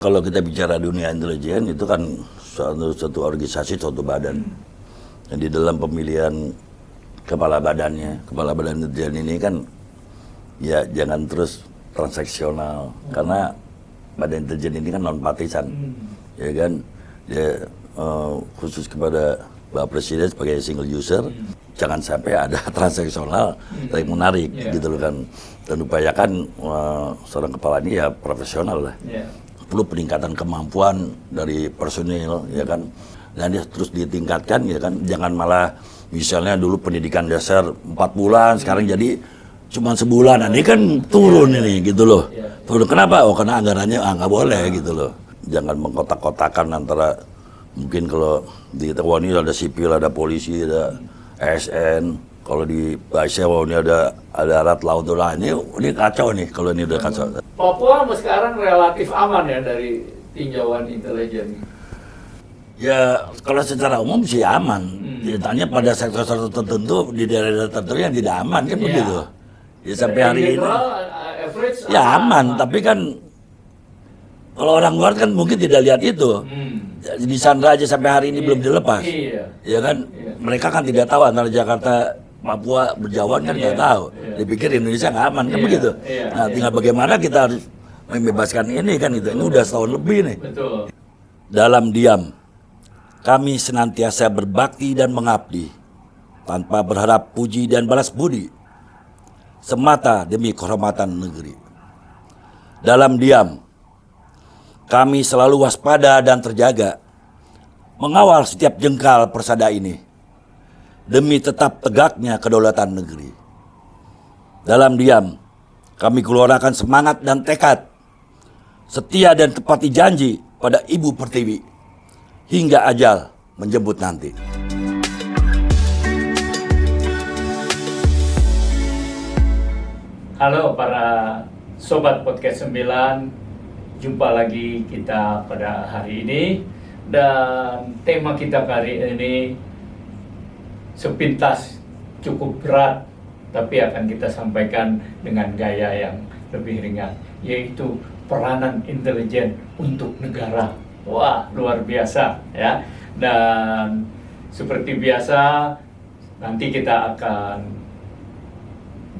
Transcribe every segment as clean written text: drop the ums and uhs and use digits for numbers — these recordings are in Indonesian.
Kalau kita bicara dunia intelijen itu kan suatu organisasi, suatu badan. Dan di dalam pemilihan kepala badan intelijen ini kan ya jangan terus transaksional karena badan intelijen ini kan non partisan, ya kan? Ya khusus kepada Bapak Presiden sebagai single user, jangan sampai ada transaksional yang menarik gitu loh kan. Dan upayakan seorang kepala ini ya profesional lah. Perlu peningkatan kemampuan dari personil, ya kan, dan dia terus ditingkatkan, ya kan, jangan malah misalnya dulu pendidikan dasar 4 bulan, sekarang jadi cuma sebulan, nah, ini kan turun ini, gitu loh. Turun kenapa? Oh karena anggarannya nggak boleh, gitu loh. Jangan mengkotak-kotakan antara mungkin kalau di TNI ada sipil, ada polisi, ada ASN. Kalau di Basia, ini ada darat, laut, lah ini kacau nih kalau ini udah kacau. Papua sekarang relatif aman ya dari tinjauan intelijen. Ya kalau secara umum sih aman. Ditanya pada sektor-sektor tertentu di daerah tertentu yang tidak aman kan begitu. Ya sampai hari ini. Ya aman, tapi kan kalau orang luar kan mungkin tidak lihat itu. Di Sandra aja sampai hari ini belum dilepas. Ya kan, mereka kan tidak tahu antara Jakarta Papua berjauhan kan nggak tahu, dipikir Indonesia nggak aman kan begitu. Nah tinggal bagaimana kita harus membebaskan ini kan itu. Ini udah setahun lebih nih. Betul. Dalam diam, kami senantiasa berbakti dan mengabdi tanpa berharap puji dan balas budi, semata demi kehormatan negeri. Dalam diam, kami selalu waspada dan terjaga, mengawal setiap jengkal persada ini demi tetap tegaknya kedaulatan negeri. Dalam diam, kami keluarkan semangat dan tekad, setia dan tepati janji pada Ibu Pertiwi, hingga ajal menjemput nanti. Halo para Sobat Podcast 9, jumpa lagi kita pada hari ini. Dan tema kita kali ini sepintas cukup berat, tapi akan kita sampaikan dengan gaya yang lebih ringan, yaitu peranan intelijen untuk negara. Wah, luar biasa ya. Dan seperti biasa, nanti kita akan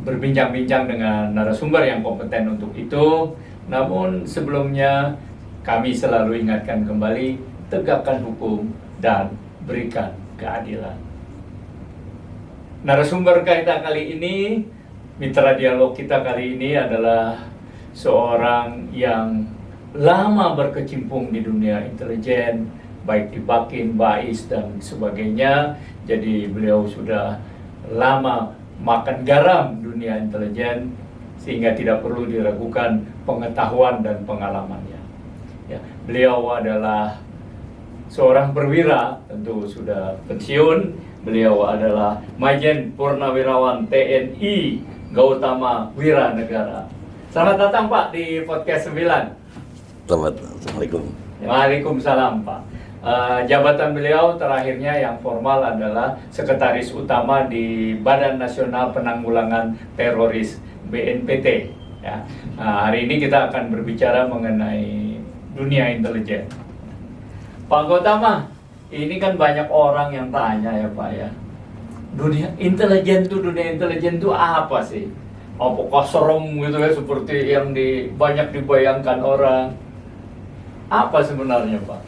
berbincang-bincang dengan narasumber yang kompeten untuk itu. Namun sebelumnya, kami selalu ingatkan kembali, tegakkan hukum dan berikan keadilan. Narasumber kita kali ini, mitra dialog kita kali ini adalah seorang yang lama berkecimpung di dunia intelijen, baik di Bakin, Bais, dan sebagainya. Jadi beliau sudah lama makan garam dunia intelijen, sehingga tidak perlu diragukan pengetahuan dan pengalamannya. Ya, beliau adalah seorang perwira, tentu sudah pensiun. Beliau adalah Majen Purnawirawan TNI Gautama Wiranegara. Selamat datang Pak di Podcast 9. Assalamualaikum. Waalaikumsalam Pak. Jabatan beliau terakhirnya yang formal adalah Sekretaris Utama di Badan Nasional Penanggulangan Teroris BNPT. Ya. Hari ini kita akan berbicara mengenai dunia intelijen. Pak Gautama, ini kan banyak orang yang tanya ya Pak ya, dunia intelijen tuh apa sih? Apakah serem gitu ya seperti yang banyak dibayangkan orang? Apa sebenarnya Pak?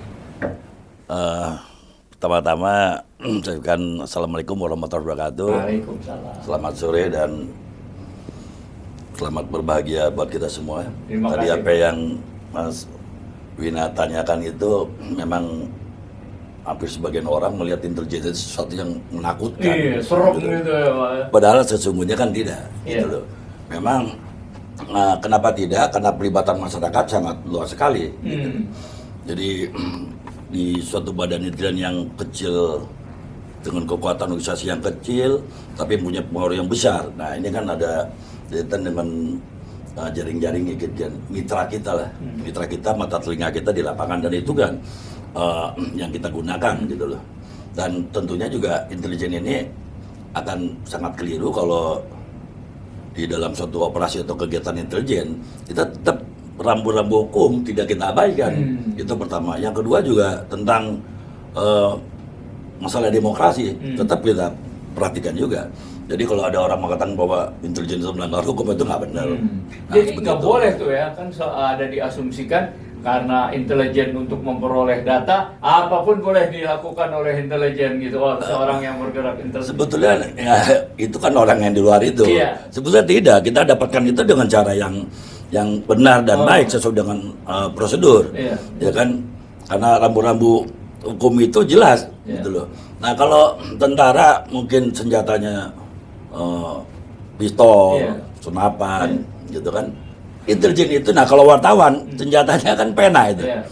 Pertama-tama saya ucapkan Assalamualaikum warahmatullahi wabarakatuh. Waalaikumsalam. Selamat sore dan selamat berbahagia buat kita semua. Terima Tadi kasih. apa yang Mas Wina tanyakan itu memang hampir sebagian orang melihat intelijen itu sesuatu yang menakutkan. Iya, serem gitu ya Pak. Padahal sesungguhnya kan tidak. Iya. Gitu loh. Memang kenapa tidak? Karena pelibatan masyarakat sangat luas sekali. Gitu. Jadi di suatu badan intelijen yang kecil dengan kekuatan organisasi yang kecil, tapi punya pengaruh yang besar. Nah ini kan ada kaitan dengan jaring-jaring mitra kita lah, mitra kita, mata telinga kita di lapangan, dan itu kan yang kita gunakan gitu loh. Dan tentunya juga intelijen ini akan sangat keliru kalau di dalam suatu operasi atau kegiatan intelijen kita tetap rambu-rambu hukum tidak kita abaikan. Itu pertama. Yang kedua juga tentang masalah demokrasi tetap kita perhatikan juga. Jadi kalau ada orang mengatakan bahwa intelijen itu melanggar hukum, itu nggak benar. Nah, Jadi seperti nggak itu. boleh tuh ya, kan ada diasumsikan karena intelijen untuk memperoleh data, apapun boleh dilakukan oleh intelijen gitu. Oh, seorang yang bergerak intelijen. Sebetulnya ya, itu kan orang yang di luar itu. Iya. Sebetulnya tidak, kita dapatkan itu dengan cara yang benar dan baik sesuai dengan prosedur. Iya. Ya kan? Karena rambu-rambu hukum itu jelas Iya. gitu loh. Nah, kalau tentara mungkin senjatanya pistol, Iya. senapan gitu kan. Intelijen itu, nah kalau wartawan senjatanya kan pena itu. Iya.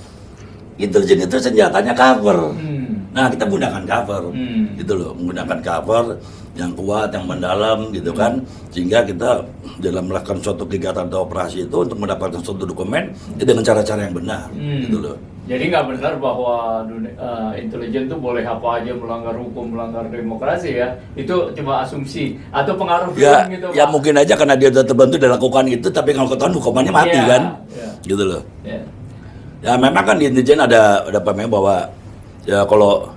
Intelijen itu senjatanya cover. Hmm. Nah, kita menggunakan cover, Hmm. gitu loh, menggunakan cover yang kuat, yang mendalam, gitu kan, sehingga kita dalam melakukan suatu kegiatan atau operasi itu untuk mendapatkan suatu dokumen itu dengan cara-cara yang benar, gitu loh. Jadi nggak benar bahwa intelijen tuh boleh apa aja melanggar hukum, melanggar demokrasi ya. Itu cuma asumsi atau pengaruh Ya, film gitu. ya Pak. mungkin aja karena dia sudah terbantu dan lakukan itu, tapi kalau ketahuan hukumannya mati Iya, kan, iya. gitu loh. Ya. Ya memang kan di intelijen ada pemain bahwa ya kalau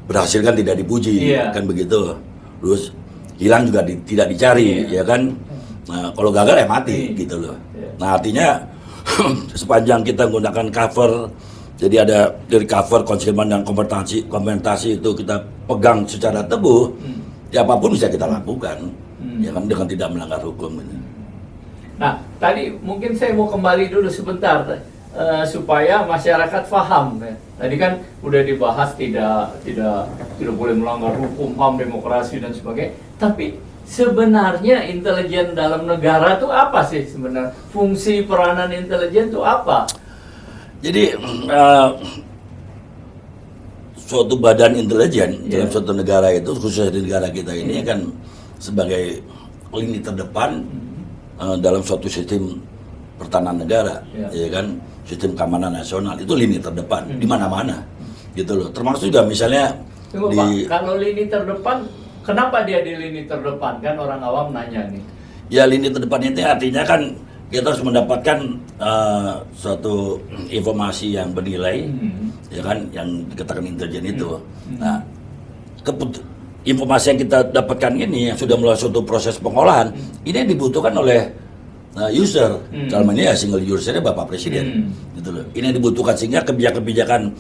berhasil kan tidak dipuji, Iya. kan begitu. Terus hilang juga tidak dicari, Iya. ya kan. Nah kalau gagal ya mati, Iya. gitu loh. Iya. Nah artinya sepanjang kita menggunakan cover, jadi ada dari cover konsilman dan komentasi itu kita pegang secara teguh, ya apapun bisa kita lakukan, ya kan dengan tidak melanggar hukum. Gitu. Nah, tadi mungkin saya mau kembali dulu sebentar supaya masyarakat paham. Ya. Tadi kan udah dibahas tidak boleh melanggar hukum, HAM, demokrasi dan sebagainya. Tapi sebenarnya intelijen dalam negara itu apa sih sebenarnya? Fungsi peranan intelijen itu apa? Jadi suatu badan intelijen dalam suatu negara itu, khususnya di negara kita ini kan sebagai lini terdepan dalam suatu sistem pertahanan negara, ya kan, sistem keamanan nasional itu lini terdepan di mana-mana, gitu loh. Termasuk juga misalnya Tunggu, Pak, kalau lini terdepan, kenapa dia di lini terdepan? Kan orang awam nanya nih. Ya lini terdepan itu artinya kan kita harus mendapatkan suatu informasi yang bernilai, ya kan, yang dikatakan intelijen itu. Nah, informasi yang kita dapatkan ini yang sudah melalui suatu proses pengolahan, ini yang dibutuhkan oleh user. Dalam ini ya single usernya Bapak Presiden, gitu loh. Ini yang dibutuhkan sehingga kebijakan-kebijakan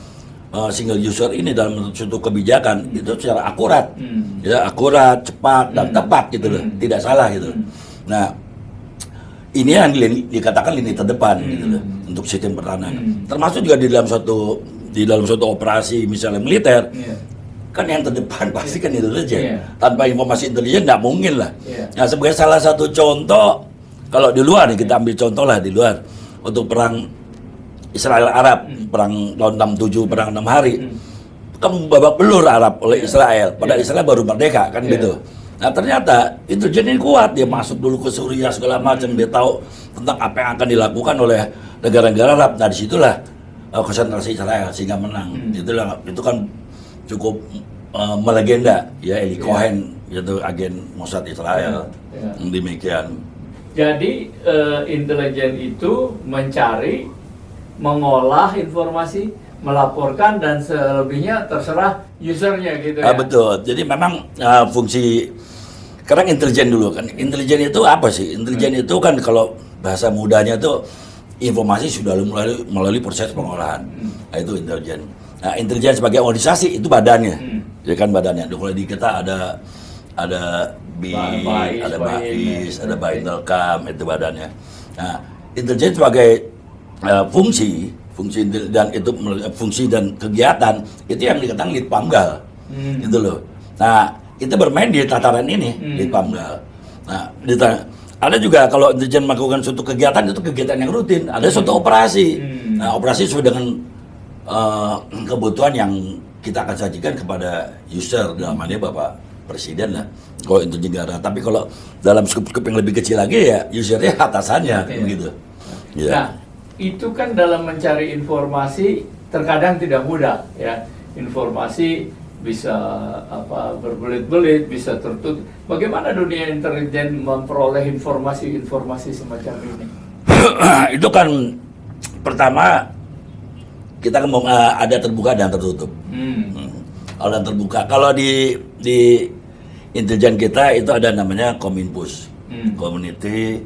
single user ini dalam suatu kebijakan itu secara akurat, ya akurat, cepat dan tepat, gitu loh, tidak salah gitu. Nah, ini yang dikatakan lini terdepan gitu loh untuk sistem pertahanan. Termasuk juga di dalam suatu operasi misalnya militer, kan yang terdepan pasti kan intelijen. Tanpa informasi intelijen tidak mungkin lah. Nah, sebagai salah satu contoh, kalau di luar nih kita ambil contoh lah di luar untuk perang Israel Arab, perang tahun 67, perang 6 hari, kan babak belur Arab oleh Israel. Padahal Israel baru merdeka kan gitu. Nah ternyata intelijen ini kuat, dia masuk dulu ke Suriah segala macam, dia tahu tentang apa yang akan dilakukan oleh negara-negara Arab. Nah disitulah konsentrasi Israel sehingga menang. Itu kan cukup melegenda ya, Eli Cohen itu agen Mossad Israel. Demikian. Jadi intelijen itu mencari, mengolah informasi, melaporkan, dan selebihnya terserah usernya gitu ya. Betul. Jadi memang fungsi sekarang intelijen dulu kan. Intelijen itu apa sih? Intelijen itu kan kalau bahasa mudanya itu informasi sudah melalui proses pengolahan. Nah, itu intelijen. Nah, intelijen sebagai organisasi itu badannya. Ya kan badannya. Kalau di kita ada BIS, ada BAIS, ada Baintelkam, itu badannya. Nah, intelijen sebagai fungsi dan itu fungsi dan kegiatan itu yang dikatakan Litpamgal, gitu loh. Nah, kita bermain di tataran ini, Litpamgal. Nah, ada juga kalau intelijen melakukan suatu kegiatan itu kegiatan yang rutin, ada suatu operasi. Nah, operasi sesuai dengan kebutuhan yang kita akan sajikan kepada user, dalam hal ini Bapak Presiden lah, kalau intelijen negara. Tapi kalau dalam skup-skup yang lebih kecil lagi ya usernya atasannya, begitu. Ya. Nah, itu kan dalam mencari informasi terkadang tidak mudah ya. Informasi bisa berbelit-belit, bisa tertutup. Bagaimana dunia intelijen memperoleh informasi semacam ini? Itu kan pertama kita kan mau ada terbuka dan tertutup. Kalau yang terbuka, kalau di intelijen kita itu ada namanya Kominpus, Community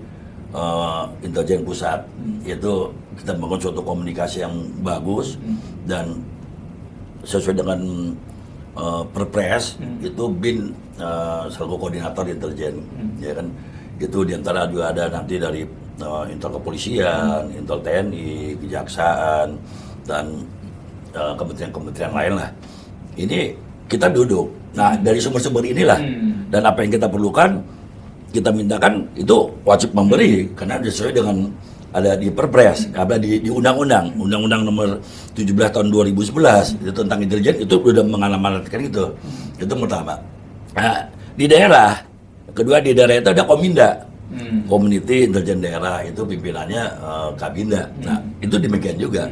Intelijen Pusat. Itu kita bangun suatu komunikasi yang bagus dan sesuai dengan Perpres itu BIN selaku koordinator intelijen, ya kan. Itu diantara juga ada nanti dari Intel Kepolisian, Intel TNI, Kejaksaan dan kementerian-kementerian lain lah. Ini kita duduk. Nah, dari sumber-sumber inilah dan apa yang kita perlukan kita mintakan itu wajib memberi karena sesuai dengan ada di Perpres, ada di Undang-Undang Nomor 17 tahun 2011 itu tentang intelijen itu sudah mengalamatkan itu. Itu pertama. Nah, di daerah, kedua di daerah itu ada Kominda. Community Intelijen Daerah itu pimpinannya Kabinda. Nah, itu demikian juga.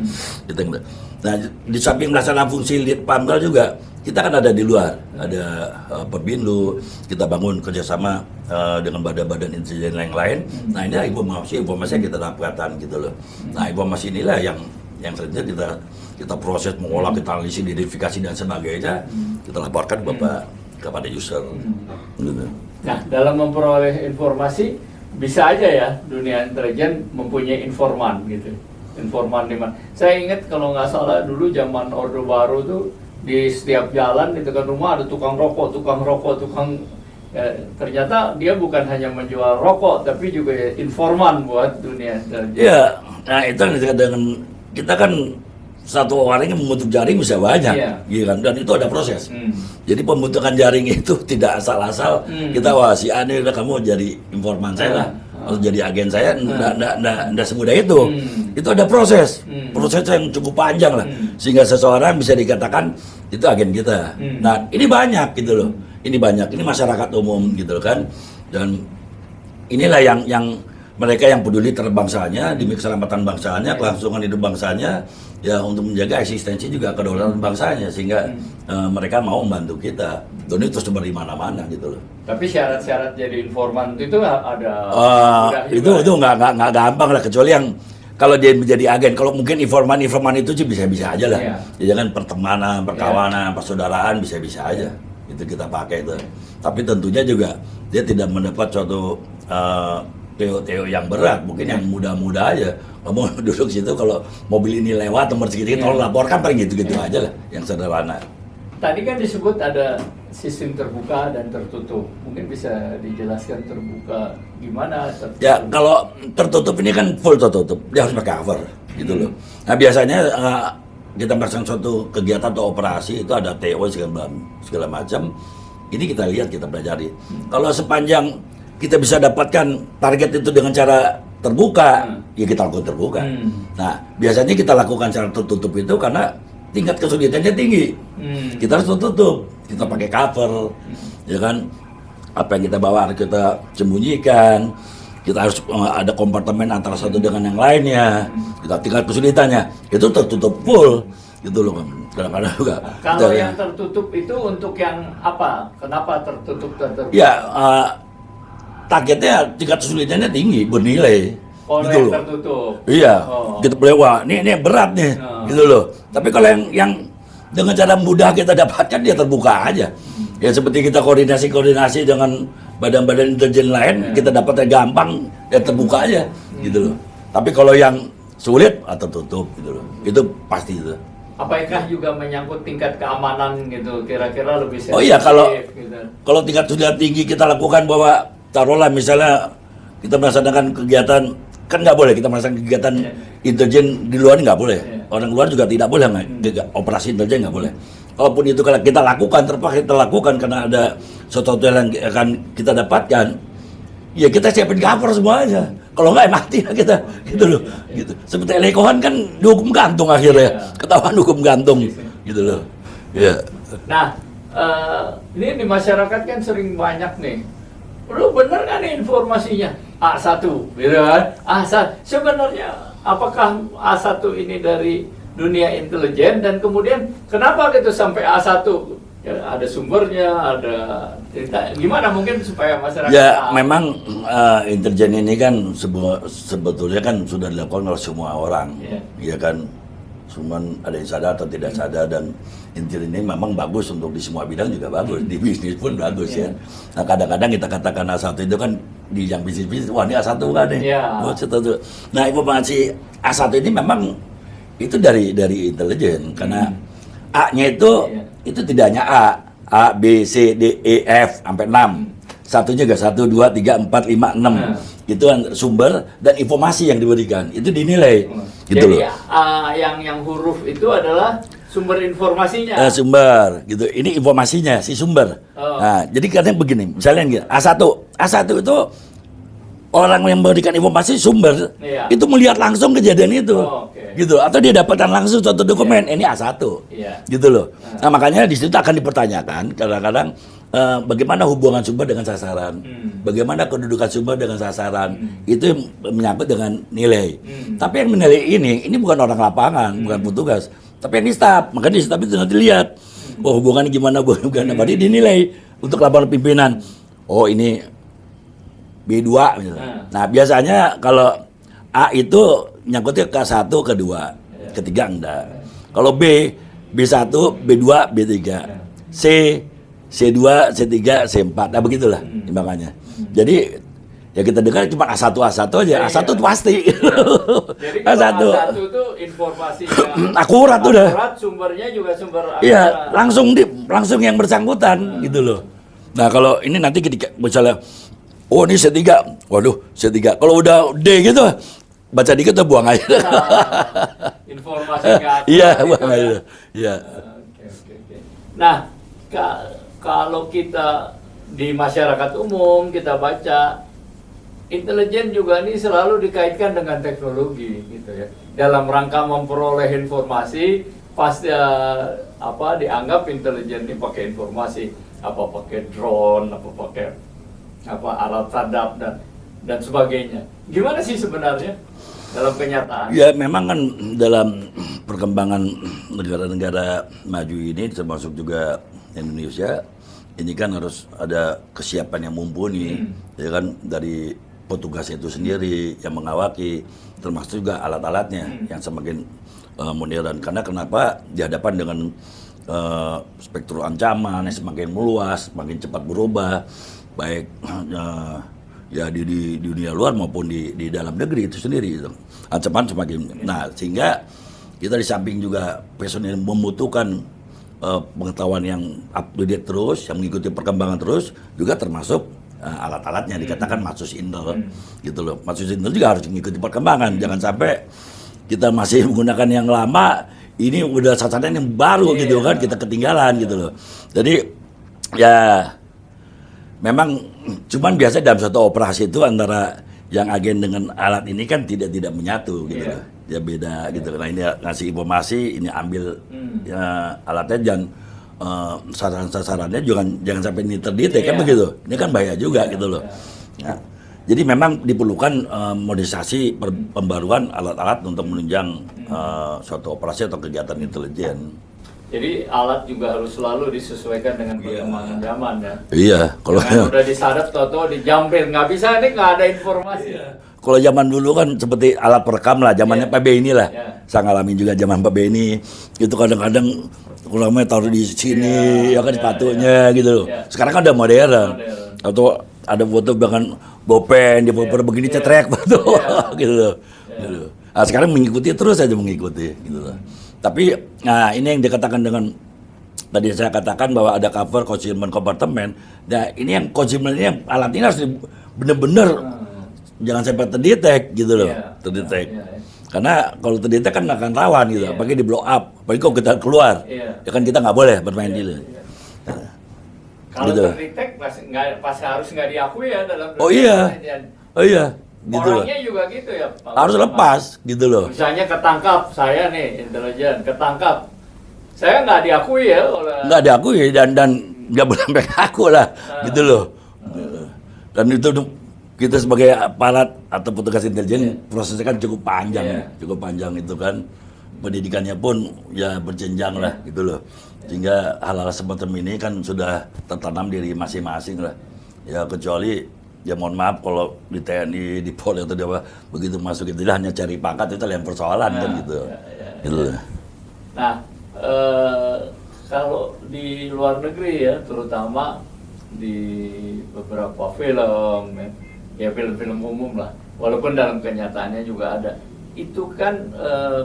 Nah, di samping melaksanakan fungsi Lead Pamdal juga, kita kan ada di luar, ada Perbindu, kita bangun kerjasama dengan badan-badan intelijen yang lain. Nah, ini informasi yang kita dapatkan gitu loh. Nah, informasi inilah yang selanjutnya kita proses, mengolah, kita analisis, identifikasi dan sebagainya, kita laporkan kepada user. Gitu. Nah, dalam memperoleh informasi bisa aja ya dunia intelijen mempunyai informan gitu. Informan di mana? Saya ingat kalau nggak salah dulu zaman Orde Baru tuh di setiap jalan di dekat rumah ada tukang rokok, ternyata dia bukan hanya menjual rokok tapi juga informan buat dunia intelijen. Iya, nah itu dengan kita kan satu orang yang membentuk jaring bisa banyak, gitu kan? Dan itu ada proses. Jadi pembentukan jaring itu tidak asal-asal kita wah si Ani udah kamu jadi informan saya lah, atau jadi agen saya, nggak semudah itu. Itu ada proses yang cukup panjang lah, sehingga seseorang bisa dikatakan itu agen kita. Nah ini banyak gitu loh, ini masyarakat umum gitu loh kan, dan inilah yang mereka yang peduli terhadap bangsanya, demi keselamatan bangsanya, kelangsungan hidup bangsanya, ya untuk menjaga eksistensi juga kedaulatan bangsanya, sehingga mereka mau membantu kita. Dan itu tersebar di mana-mana gitu loh. Tapi syarat-syarat jadi informan itu ada. Itu nggak gampang lah, kecuali yang kalau dia menjadi agen. Kalau mungkin informan itu sih bisa aja lah. Ya jangan pertemanan, perkawanan, persaudaraan bisa aja. Itu kita pakai itu. Tapi tentunya juga dia tidak mendapat suatu Teo yang berat, mungkin yang muda-muda aja. Kamu duduk situ kalau mobil ini lewat nomor segitu, tolong laporkan paling gitu-gitu aja lah, yang sederhana. Tadi kan disebut ada sistem terbuka dan tertutup. Mungkin bisa dijelaskan terbuka gimana? Tertutup? Ya kalau tertutup ini kan full tertutup, dia harus pakai cover gitu loh. Nah biasanya kita melaksanakan suatu kegiatan atau operasi itu ada TO segala macam. Ini kita lihat, kita pelajari. Kalau sepanjang kita bisa dapatkan target itu dengan cara terbuka, ya kita lakukan terbuka. Nah, biasanya kita lakukan cara tertutup itu karena tingkat kesulitannya tinggi. Kita harus tertutup, kita pakai cover, ya kan? Apa yang kita bawa harus kita sembunyikan. Kita harus ada kompartemen antara satu dengan yang lainnya. Kita tingkat kesulitannya itu tertutup full, gitu loh. Kadang-kadang juga. Kalau yang tertutup itu untuk yang apa? Kenapa tertutup? Ya. Targetnya tingkat kesulitannya tinggi, bernilai. Gitu loh. Tertutup. Iya. Kita boleh wah, ini berat nih, gitu loh. Tapi kalau yang dengan cara mudah kita dapatkan dia terbuka aja. Ya seperti kita koordinasi dengan badan-badan intelijen lain, kita dapatnya gampang, ya terbuka aja, gitu loh. Tapi kalau yang sulit, tertutup, gitu loh. Itu pasti itu. Apakah juga menyangkut tingkat keamanan gitu? Kira-kira lebih sensitif. Oh iya, gitu. Kalau tingkat sudah tinggi kita lakukan bahwa taruhlah misalnya kita melaksanakan kegiatan, kan nggak boleh kita melaksanakan kegiatan intelijen di luar, nggak boleh. Orang luar juga tidak boleh, operasi intelijen nggak boleh. Kalaupun itu kalau kita lakukan, terpaksa kita lakukan karena ada sesuatu yang akan kita dapatkan, ya kita siapin cover semuanya. Kalau nggak mati lah kita, gitu loh. Gitu. Seperti Elekohan kan dihukum gantung akhirnya, ketahuan hukum gantung, gitu loh. Ya. Nah, ini di masyarakat kan sering banyak nih. Lu bener kan informasinya? A1, gitu kan? A1. Sebenarnya apakah A1 ini dari dunia intelijen dan kemudian kenapa gitu sampai A1 Ya, ada sumbernya, ada cerita. Gimana mungkin supaya masyarakat Ya, tahu? memang intelijen ini kan sebetulnya kan sudah dilakukan oleh semua orang, ya kan. Cuman ada yang sadar atau tidak sadar, dan intelijen ini memang bagus untuk di semua bidang juga bagus, di bisnis pun bagus ya. Nah kadang-kadang kita katakan A1 itu kan di yang bisnis, wah ini A1 kan nih. Oh, A1. Nah informasi A1 ini memang itu dari intelijen, karena A-nya itu tidak hanya A, B, C, D, E, F sampai 6. Satunya juga 1, 2, 3, 4, 5, 6. Itu sumber dan informasi yang diberikan. Itu dinilai. Gitu Jadi loh. yang huruf itu adalah sumber informasinya. Sumber gitu. Ini informasinya si sumber. Nah, jadi kadang begini, misalnya gitu, A1 itu orang yang memberikan informasi sumber itu melihat langsung kejadian itu. Gitu, atau dia dapatkan langsung suatu dokumen, ini A1. Gitu loh. Nah, makanya di situ akan dipertanyakan kadang-kadang bagaimana hubungan sumber dengan sasaran, bagaimana kedudukan sumber dengan sasaran, itu menyangkut dengan nilai. Tapi yang menilai ini bukan orang lapangan, bukan petugas, tapi yang di staf. Makanya di staf itu nanti lihat, oh hubungannya gimana, berarti dinilai untuk laporan pimpinan. Oh ini B2 misalnya. Nah biasanya kalau A itu nyangkutnya ke 1, ke 2, ke 3 enggak. Kalau B, B1, B2, B3, C, C2, C3, C4, nah begitulah makanya. Jadi ya kita dengar cuma A1 aja, A1 itu pasti. Jadi A1 itu informasinya akurat udah. Akurat, sumbernya juga sumber akurat. Iya, langsung yang bersangkutan gitu loh. Nah kalau ini nanti ketika misalnya, oh ini C3, waduh C3. Kalau udah D gitu, baca dikit tuh buang aja. Informasi nggak akurat. Iya, gitu buang ya. aja. Iya. Oke. Nah, kalau kita di masyarakat umum kita baca, intelijen juga ini selalu dikaitkan dengan teknologi gitu ya. Dalam rangka memperoleh informasi, pasti dianggap intelijen ini pakai informasi, apa pakai drone, apa pakai alat sadap dan sebagainya. Gimana sih sebenarnya dalam kenyataan? Ya memang kan dalam perkembangan negara-negara maju ini termasuk juga Indonesia, ini kan harus ada kesiapan yang mumpuni, ya kan, dari petugas itu sendiri yang mengawaki, termasuk juga alat-alatnya yang semakin modern. Karena kenapa dihadapan dengan spektrum ancaman yang semakin meluas, semakin cepat berubah, baik ya di dunia luar maupun di dalam negeri itu sendiri, gitu. Ancaman semakin. Nah sehingga kita di samping juga personil membutuhkan pengetahuan yang up to date terus, yang mengikuti perkembangan terus, juga termasuk alat-alatnya dikatakan Matsus Intel gitu loh. Matsus Intel juga harus mengikuti perkembangan, jangan sampai kita masih menggunakan yang lama, ini udah sasaran yang baru gitu kan, kita ketinggalan gitu loh. Jadi ya memang cuman biasa dalam satu operasi itu antara yang agen dengan alat ini kan tidak menyatu gitu loh. Ya beda gitu. Nah ini ngasih informasi, ini ambil alatnya, jangan sasaran-sasarannya jangan sampai ini terdetek kan begitu. Ini kan bahaya juga gitu loh. Nah, jadi memang diperlukan modernisasi pembaruan alat-alat untuk menunjang suatu operasi atau kegiatan intelijen. Jadi alat juga harus selalu disesuaikan dengan perkembangan zaman ya. Iya, kalau udah disadap toto dijampir, nggak bisa, ini nggak ada informasi. Kalau zaman dulu kan seperti alat perekam lah, zamannya PB inilah. Saya ngalamin juga zaman PB ini. Itu kadang-kadang ulamanya taruh di sini, ya kan sepatunya gitu loh. Sekarang kan udah modern. Atau ada foto bahkan bopen, dia foto begini cetrek foto, gitu loh. Gitu. Nah, sekarang mengikuti terus aja mengikuti, gitu loh. Tapi, nah ini yang dikatakan dengan tadi saya katakan bahwa ada cover concealment compartment. Nah ini yang concealment ini, alat ini harus benar-benar jangan sampai terdetek gitu loh, terdetek. Karena kalau terdetek kan akan rawan gitu, apalagi di blow up, apalagi kalau kita keluar, ya kan kita nggak boleh bermain di luar. Kalau gitu. terdetek pasti harus nggak diakui ya dalam. Oh iya, gitu loh. Orangnya juga gitu ya, Pak. Harus lepas gitu loh. Misalnya ketangkap, saya nih intelijen ketangkap, saya nggak diakui ya oleh. Nggak diakui dan nggak boleh sampai ngaku lah, gitu loh. Dan itu kita sebagai aparat atau petugas intelijen prosesnya kan cukup panjang itu kan. pendidikannya pun ya berjenjang lah gitu loh. Sehingga hal-hal semacam ini kan sudah tertanam diri masing-masing lah. Ya kecuali ya mohon maaf kalau di TNI, di Polri atau di apa begitu masuk itu hanya cari pangkat itu yang persoalan kan gitu. Gitu. Nah, kalau di luar negeri ya, terutama di beberapa film ya film-film umum lah, walaupun dalam kenyataannya juga ada. Itu kan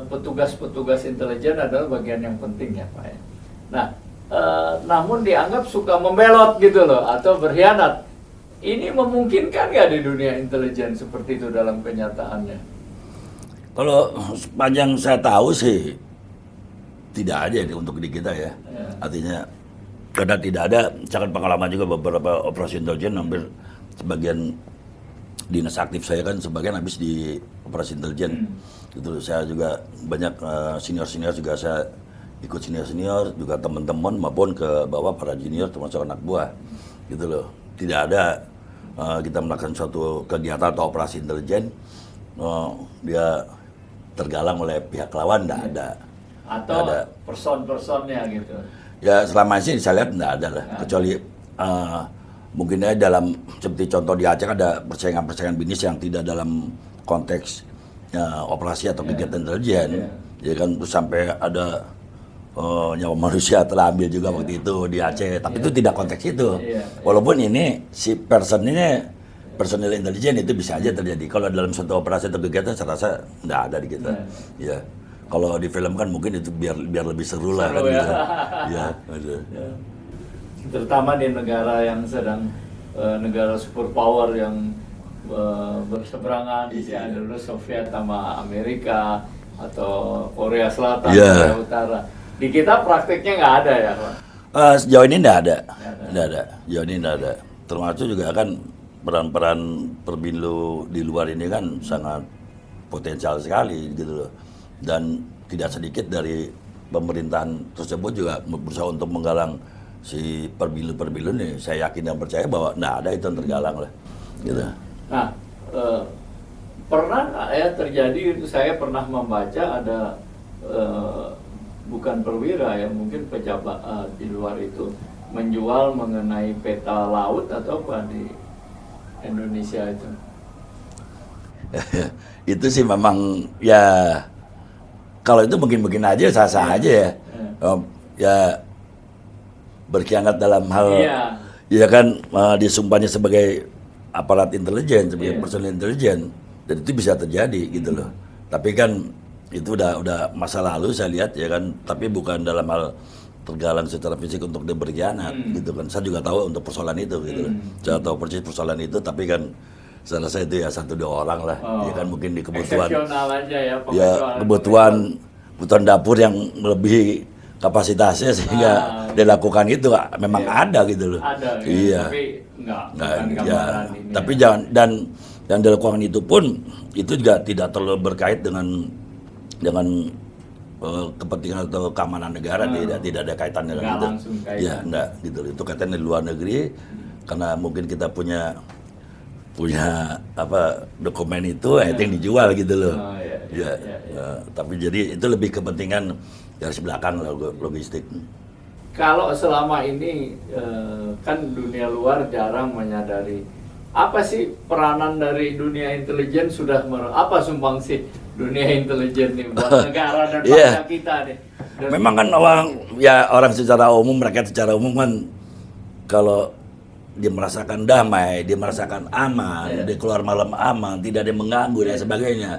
petugas-petugas intelijen adalah bagian yang penting ya Pak ya. Nah, namun dianggap suka membelot gitu loh atau berkhianat. Ini memungkinkan nggak di dunia intelijen seperti itu dalam kenyataannya? Kalau sepanjang saya tahu sih tidak ada untuk di kita ya. Artinya karena tidak ada, sangat pengalaman juga beberapa operasi intelijen, hampir sebagian dinas aktif saya kan sebagian habis di operasi intelijen. Gitu. Saya juga banyak senior-senior juga saya ikut senior-senior juga teman-teman maupun ke bawah para junior termasuk anak buah gitu loh. Tidak ada kita melakukan suatu kegiatan atau operasi intelijen dia tergalang oleh pihak lawan, tidak ada. Atau ada person-personnya gitu. Ya selama ini saya lihat tidak ada lah, kecuali mungkin aja dalam seperti contoh di Aceh ada persaingan-persaingan bisnis yang tidak dalam konteks operasi atau kegiatan intelijen. Ya kan terus sampai ada nyawa manusia terambil juga waktu itu di Aceh, tapi itu tidak konteks itu. Walaupun ini si personil intelijen itu bisa aja terjadi. Kalau dalam suatu operasi atau kegiatan saya rasa tidak ada di kita. Ya. Kalau di film kan mungkin itu biar lebih seru lah kan ya. gitu. Ya, ada. Ya. Terutama di negara yang sedang negara superpower yang berseberangan, misalnya dulu Soviet sama Amerika atau Korea Selatan, Korea Utara. Di kita praktiknya nggak ada ya Pak? Sejauh ini nggak ada. Sejauh ini nggak ada. Termasuk juga kan peran-peran Perbilu di luar ini kan sangat potensial sekali gitu loh. Dan tidak sedikit dari pemerintahan tersebut juga berusaha untuk menggalang si Perbilu ini. Saya yakin dan percaya bahwa nggak ada itu yang tergalang lah. Gitu. Nah, pernah ya terjadi itu, saya pernah membaca ada bukan perwira ya, mungkin pejabat di luar itu menjual mengenai peta laut atau apa di Indonesia itu. Itu sih memang ya kalau itu mungkin aja sah-sah aja ya. Ya berkhianat dalam hal ya kan disumpahnya sebagai aparat intelijen, sebagai personil intelijen, dan itu bisa terjadi gitu loh. Tapi kan itu udah masa lalu saya lihat ya kan, tapi bukan dalam hal tergalang secara fisik untuk dia berkhianat gitu kan. Saya juga tahu untuk persoalan itu gitu loh. Saya tahu persis persoalan itu, tapi kan saya rasa itu ya 1-2 orang lah. Ya kan mungkin di kebutuhan aja ya kebutuhan dapur yang melebihi kapasitasnya sehingga dilakukan itu memang ada gitu loh. Ada, iya. Tapi enggak ya. Tapi jangan, dan yang dilakukan itu pun itu juga tidak terlalu berkait dengan kepentingan atau keamanan negara, tidak ada kaitannya dengan itu. Ya, enggak gitu. Itu kaitannya di luar negeri karena mungkin kita punya apa dokumen itu itu yang dijual gitu loh. Tapi jadi itu lebih kepentingan garis belakang logistik. Kalau selama ini kan dunia luar jarang menyadari apa sih peranan dari dunia intelijen, sudah apa sumbangsi dunia intelijen nih buat negara dan bangsa kita nih. Memang kan orang secara umum, rakyat secara umum kan kalau dia merasakan damai, dia merasakan aman, dia keluar malam aman, tidak ada yang mengganggu dan sebagainya.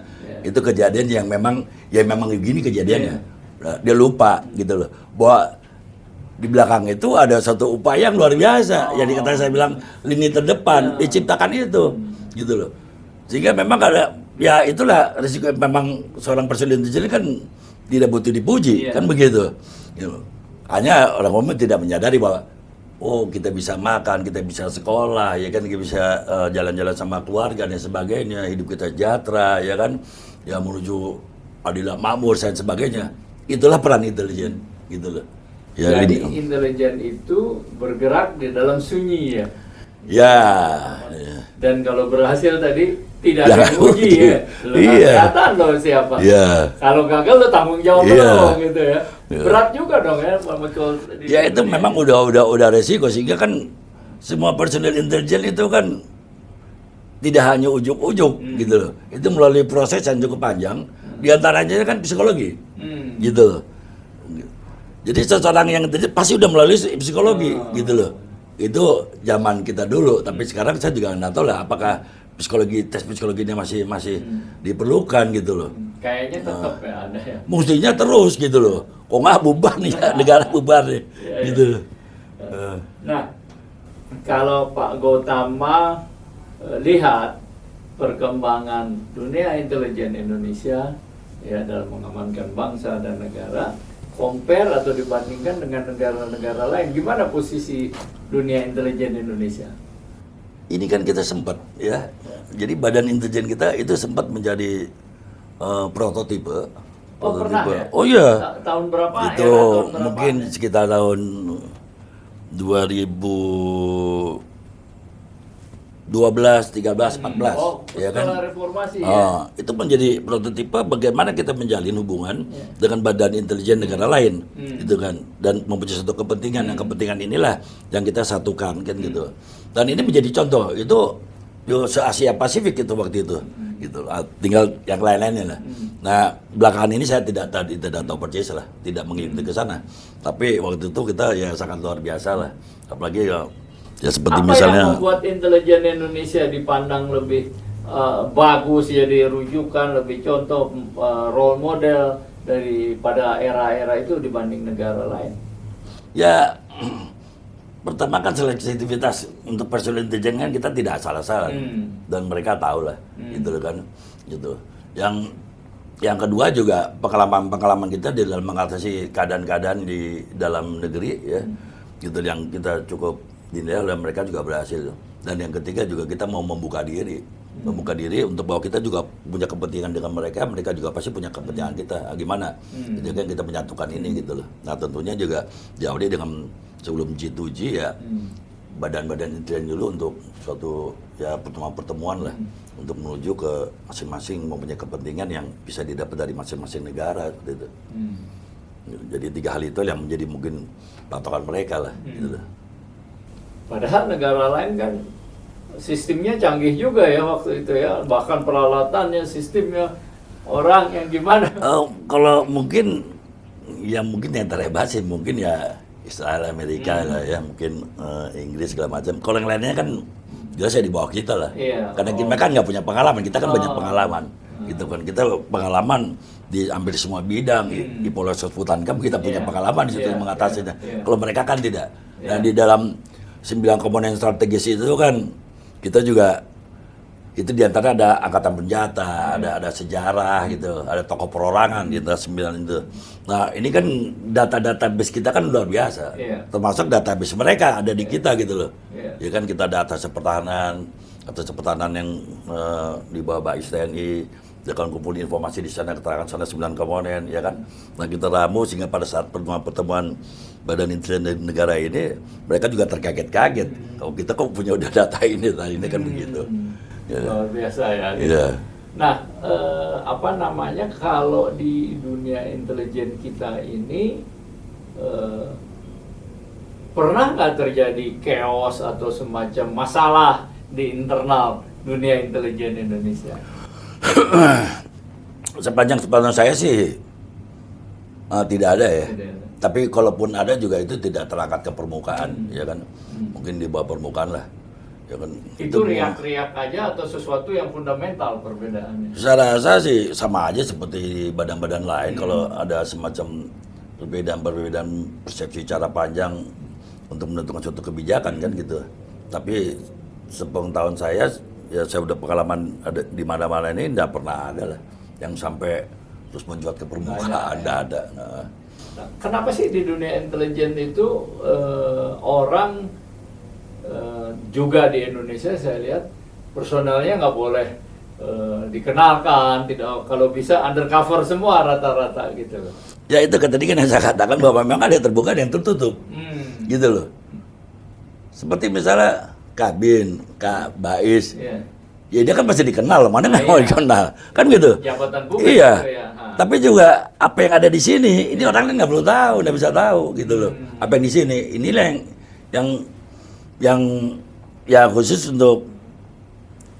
Itu kejadian yang memang begini kejadiannya. Dia lupa gitu loh bahwa di belakang itu ada satu upaya yang luar biasa yang dikatakan, saya bilang lini terdepan diciptakan itu gitu loh. Sehingga memang ada ya itulah risiko, memang seorang personil intelijen kan tidak butuh dipuji kan begitu gitu. Hanya orang umum tidak menyadari bahwa kita bisa makan, kita bisa sekolah, ya kan, kita bisa jalan-jalan sama keluarga dan sebagainya, hidup kita sejahtera, ya kan, ya menuju adil makmur dan sebagainya. Itulah peran intelijen, gitu loh. Ya, jadi intelijen itu bergerak di dalam sunyi ya. Ya. Dan kalau berhasil tadi tidak Jangan diuji uji. ya. Lo Iya. kelihatan lo siapa. Iya. Kalau gagal lo tanggung jawab Iya. lo gitu ya. Iya. Berat juga dong ya muncul di Ya itu dunia. memang udah resiko, sehingga kan semua personil intelijen itu kan tidak hanya ujuk-ujuk gitu loh. Itu melalui proses yang cukup panjang. Di antaranya kan psikologi. Gitu loh. Jadi seseorang yang intelijen pasti udah melalui psikologi gitu loh. Itu zaman kita dulu, tapi sekarang saya juga nggak tahu lah apakah tes psikologinya masih diperlukan gitu loh. Kayaknya tetap ya ada ya. Mestinya terus gitu loh. Kok nggak bubar nih ya, negara bubar nih. Iya, Gitu. Nah, kalau Pak Gautama lihat perkembangan dunia intelijen Indonesia ya dalam mengamankan bangsa dan negara, compare atau dibandingkan dengan negara-negara lain, gimana posisi dunia intelijen Indonesia? Ini kan kita sempat ya. Jadi badan intelijen kita itu sempat menjadi prototipe. Oh pernah ya? Oh iya. Tahun berapa? Itu Era tahun berapa? mungkin sekitar tahun 2012, 13, 14 Oh, ya kan. setelah reformasi ya. Itu menjadi prototipe bagaimana kita menjalin hubungan dengan badan intelijen negara lain, gitu kan, dan mempunyai satu kepentingan. Yang kepentingan inilah yang kita satukan kan gitu. Dan ini menjadi contoh itu se Asia Pasifik itu waktu itu, gitu. Tinggal yang lain-lainnya lah. Nah belakangan ini saya tidak tahu persis lah, tidak mengikuti ke sana. Tapi waktu itu kita ya sangat luar biasa lah, apalagi ya seperti Apa misalnya. yang membuat intelijen Indonesia dipandang lebih bagus, jadi rujukan, lebih contoh, role model daripada era-era itu dibanding negara lain? Ya, pertama kan sensitivitas untuk personil intelijen kan kita tidak salah-salah dan mereka tahu lah, gitu loh kan, gitu. Yang kedua juga pengalaman kita di dalam mengatasi keadaan-keadaan di dalam negeri ya, gitu, yang kita cukup dinilai oleh mereka juga berhasil. Dan yang ketiga juga kita mau membuka diri untuk bahwa kita juga punya kepentingan dengan mereka juga pasti punya kepentingan kita. Gimana? Jadi kan kita menyatukan ini gitu loh. Nah tentunya juga diawali dengan sebelum G2G ya, badan-badan intelijen dulu untuk suatu ya pertemuan lah untuk menuju ke masing-masing mempunyai kepentingan yang bisa didapat dari masing-masing negara gitu. Jadi 3 hal itu yang menjadi mungkin patokan mereka lah gitu loh. Padahal negara lain kan sistemnya canggih juga ya waktu itu ya, bahkan peralatannya, sistemnya, orang yang gimana? Kalau mungkin yang terhebat sih mungkin ya Israel, Amerika lah ya, mungkin Inggris segala macam. Kalau yang lainnya kan jelas ya di bawah kita lah. Iya. Karena kita kan nggak punya pengalaman, kita kan banyak pengalaman, gitu kan. Kita pengalaman di hampir semua bidang, di Polres Putankam kita punya pengalaman di situ mengatasinya. Kalau mereka kan tidak. Nah di dalam 9 komponen strategis itu kan kita juga itu diantara ada angkatan bersenjata, ada sejarah gitu, ada tokoh perorangan di antara 9 itu. Nah ini kan database kita kan luar biasa, termasuk database mereka ada di kita gitu loh. Ya kan kita ada atas pertahanan yang di bawah Bais TNI, dia kan kumpulin informasi di sana, keterangan sana 9 komponen, ya kan. Nah kita ramu sehingga pada saat pertemuan Badan Intelijen Negara ini, mereka juga terkaget-kaget. Kalau kita kok punya udah data ini kan begitu. Ya. Luar biasa ya. Iya. Nah, kalau di dunia intelijen kita ini pernah nggak terjadi chaos atau semacam masalah di internal dunia intelijen Indonesia? Sepanjang saya sih tidak ada ya. Tidak ada. Tapi kalaupun ada juga itu tidak terangkat ke permukaan, ya kan. Mungkin di bawah permukaan lah. Ya kan. Itu riak-riak aja atau sesuatu yang fundamental perbedaannya? Saya rasa sih sama aja seperti badan-badan lain. Kalau ada semacam perbedaan persepsi cara panjang untuk menentukan suatu kebijakan kan gitu. Tapi sepengetahuan saya, ya saya udah pengalaman ada di mana-mana ini tidak pernah ada lah yang sampai terus mencuat ke permukaan. Ada. Nah, kenapa sih di dunia intelijen itu orang juga di Indonesia saya lihat personalnya nggak boleh dikenalkan, tidak, kalau bisa undercover semua rata-rata gitu loh. ya itu kan tadi kan yang saya katakan bahwa memang ada yang terbuka ada yang tertutup, gitu loh. Seperti misalnya Kabin, Kak Bais, ya dia kan pasti dikenal, mana nggak Iya. mau dikenal, kan gitu. Jabatan publik Iya. gitu ya. Tapi juga apa yang ada di sini, ini orang lain nggak perlu tahu, nggak bisa tahu gitu loh. Apa yang di sini, inilah yang ya khusus untuk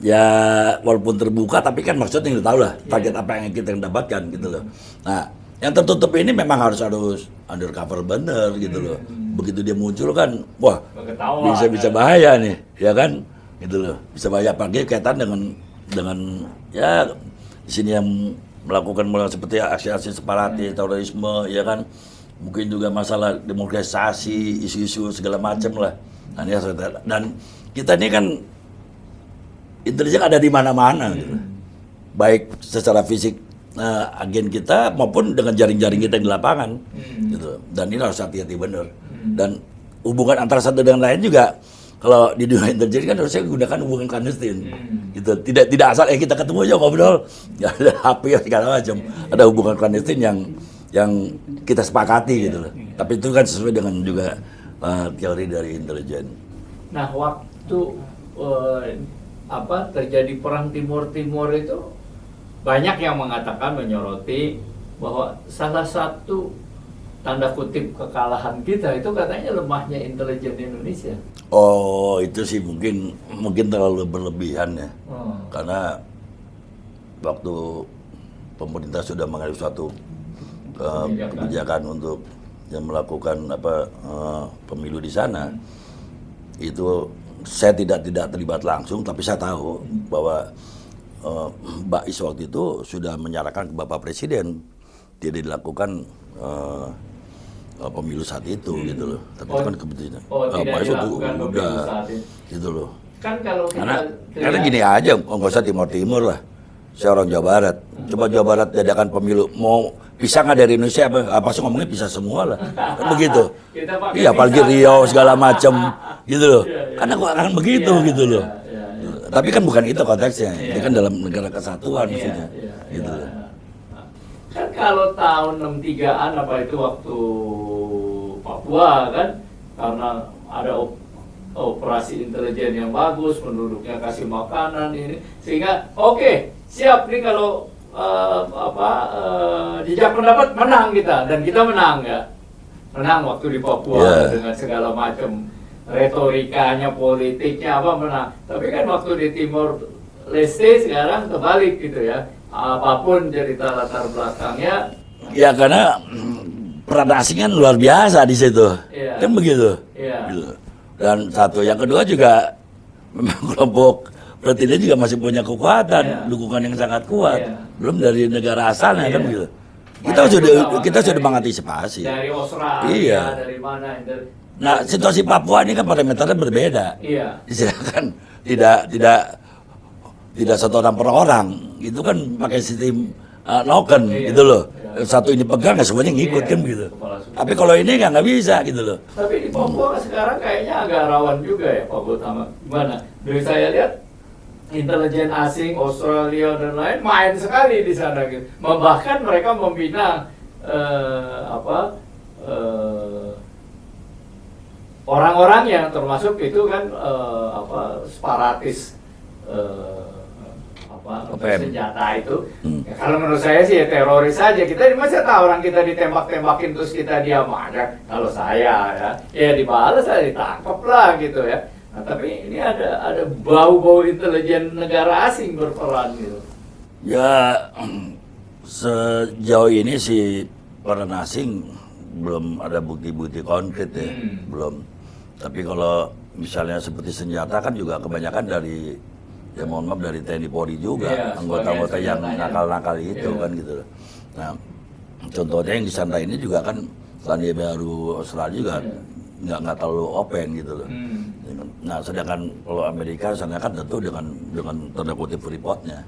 ya walaupun terbuka, tapi kan maksudnya kita tahu lah target apa yang kita dapatkan gitu loh. Nah, yang tertutup ini memang harus undercover bener gitu loh. Begitu dia muncul kan, wah Ketahuan, bisa bahaya nih, ya kan, gitu loh. Bisa bahaya apalagi kaitan dengan ya di sini yang melakukan seperti aksi-aksi separatis, terorisme, ya kan, mungkin juga masalah demokratisasi, isu-isu segala macam lah. Nah, ini dan kita ini kan intelijen ada di mana-mana, gitu. Baik secara fisik agen kita maupun dengan jaring-jaring kita di lapangan, gitu. Dan ini harus hati-hati bener. Dan hubungan antara satu dengan lain juga. Kalau di dunia intelijen kan harusnya gunakan hubungan clandestin, gitu. Tidak asal kita ketemu aja ngobrol, ya ada HP segala macam. Ada hubungan clandestin yang kita sepakati gitu loh. Tapi itu kan sesuai dengan juga teori dari intelijen. Nah, waktu terjadi perang Timur itu banyak yang mengatakan, menyoroti bahwa salah satu tanda kutip kekalahan kita itu katanya lemahnya intelijen Indonesia. Oh, itu sih mungkin terlalu berlebihan ya. Karena waktu pemerintah sudah mengambil suatu kebijakan untuk yang melakukan pemilu di sana, itu saya tidak terlibat langsung, tapi saya tahu bahwa Mbak Is waktu itu sudah menyarankan ke Bapak Presiden tidak dilakukan pemilu saat itu, gitu loh. Tapi itu kan kebetulan. Tidak dilakukan pemilu saat itu. Gitu loh. Kan kalau kita karena gini aja, nggak usah Timur lah. Saya orang Jawa Barat. Coba Jawa Barat diadakan pemilu, mau pisah nggak dari Indonesia apa sih ngomongnya pisah semua lah. Kan begitu. Iya, apalagi Riau segala macam gitu loh. Karena kok akan begitu gitu loh. Tapi kan bukan itu konteksnya. Ini kan dalam negara kesatuan maksudnya. Gitu loh. Kan kalau tahun 63-an apa itu waktu Papua kan, karena ada operasi intelijen yang bagus, penduduknya kasih makanan ini, sehingga oke, siap nih kalau jejak pendapat menang kita, dan kita menang ya, menang waktu di Papua dengan segala macam retorikanya, politiknya menang. Tapi kan waktu di Timor Leste sekarang terbalik gitu ya. Apapun cerita latar belakangnya. Ya karena peran asing kan luar biasa di situ, kan begitu. Gitu. Dan satu, yang kedua juga memang kelompok Presiden juga masih punya kekuatan, dukungan yang sangat kuat, belum dari negara asalnya kan begitu. Kita sudah mengantisipasi. Dari Australia, dari mana? Nah, situasi Papua ini kan parameternya berbeda. Silakan tidak satu orang per orang, itu kan pakai sistem noken gitu loh. Satu ini pegang, semuanya ngikut kan gitu. Tapi kalau ini nggak bisa gitu loh. Tapi di Papua sekarang kayaknya agak rawan juga ya Pak Gautama. Gimana? Dari saya lihat intelijen asing, Australia dan lain main sekali di sana gitu. Bahkan mereka membina orang-orang yang termasuk itu kan separatis senjata itu. Ya, kalau menurut saya sih ya teroris saja. Kita masa tahu orang kita ditembak-tembakin terus kita diam aja. Kalau saya ya dibalas, saya ditangkap lah gitu ya. Nah, tapi ini ada bau-bau intelijen negara asing berperan gitu. Ya sejauh ini sih peran asing belum ada bukti-bukti konkret ya, belum. Tapi kalau misalnya seperti senjata kan juga kebanyakan dari, ya mohon maaf, dari TNI Polri juga, anggota-anggota yang nakal-nakal itu kan gitu. Nah, contohnya yang di sana ini juga kan Selandia Baru, Australia juga nggak terlalu open gitu loh. Nah, sedangkan kalau Amerika sana kan tentu dengan tanda kutip Freeport-nya,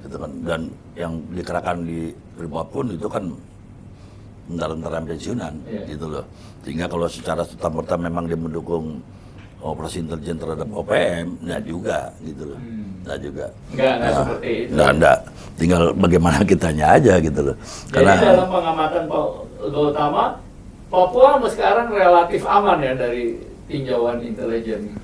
gitu kan. Dan yang dikerahkan di Freeport pun itu kan tentara pensiunan, gitu loh. Sehingga kalau secara serta-merta memang dia mendukung operasi intelijen terhadap OPM, enggak juga, gitu loh. Enggak juga. Enggak seperti itu. Enggak. Tinggal bagaimana kitanya aja gitu loh. Jadi dalam pengamatan Pak Gautama, Papua sekarang relatif aman ya dari tinjauan intelijen.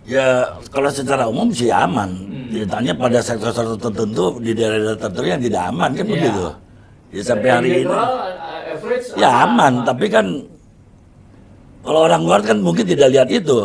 Ya kalau secara umum sih aman. Ditanya pada sektor-sektor tertentu di daerah tertentu yang tidak aman kan Iya. begitu. Ya sampai hari ini General, average ya aman, tapi kan kalau orang luar kan mungkin tidak lihat itu.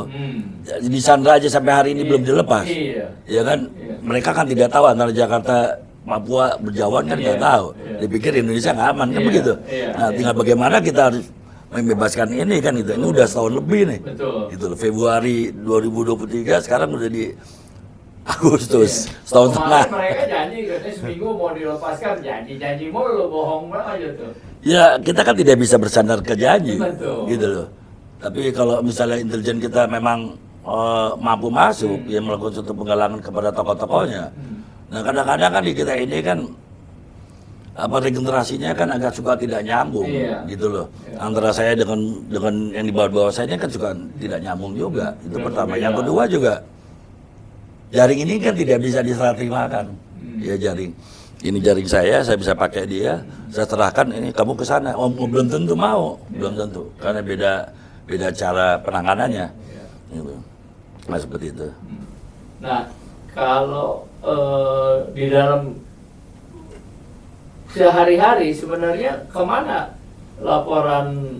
Di Sandra aja sampai hari ini belum dilepas. Iya. Ya kan? Iya. Mereka kan tidak tahu antara Jakarta, Papua berjauhan kan nggak Iya. tahu. Iya. Dipikir Indonesia nggak aman kan Iya. begitu. Iya. Nah, tinggal bagaimana kita harus membebaskan ini kan gitu. Ini udah setahun lebih nih. Betul. Gitu loh. Februari 2023 sekarang udah di Agustus, setahun Kemarin setengah. mereka janji katanya seminggu mau dilepaskan, janji mulu, bohong banget aja tuh. Ya kita kan tidak bisa bersandar ke janji, Betul. gitu loh. Tapi kalau misalnya intelijen kita memang mampu masuk, ya melakukan suatu penggalangan kepada tokoh-tokohnya. Nah kadang-kadang kan di kita ini kan apa regenerasinya kan agak suka tidak nyambung, Iya. gitu loh. Antara saya dengan yang di bawah saya kan suka tidak nyambung juga. Itu pertama. Yang kedua juga jaring ini kan tidak bisa diserah terimakan. Ya jaring. Ini jaring saya bisa pakai dia, saya serahkan ini kamu ke sana. Oh, belum tentu mau, belum tentu. Karena beda cara penanganannya. Gitu. Nah, seperti itu. Nah, kalau di dalam sehari-hari sebenarnya kemana laporan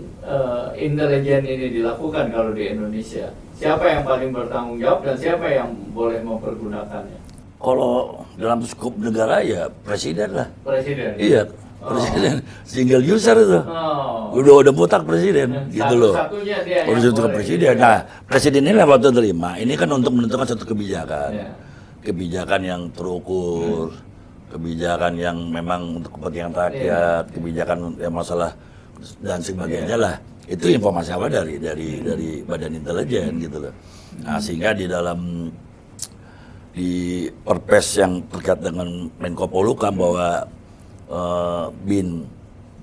intelijen ini dilakukan kalau di Indonesia? Siapa yang paling bertanggung jawab dan siapa yang boleh mempergunakannya? Kalau dalam skup negara ya presiden lah. Presiden? Iya, presiden single user itu. Oh. Udah mutak presiden, gitu loh. Satu-satunya dia yang Urus itu ke boleh. presiden. Nah, presiden ini waktu terima, ini kan untuk menentukan satu kebijakan. Iya. Kebijakan yang terukur, kebijakan yang memang untuk kepentingan rakyat, kebijakan yang masalah dan sebagainya lah. Itu informasi awal dari Badan Intelijen gitu loh. Nah, sehingga di dalam di perpres yang terkait dengan Menko Polhukam bahwa BIN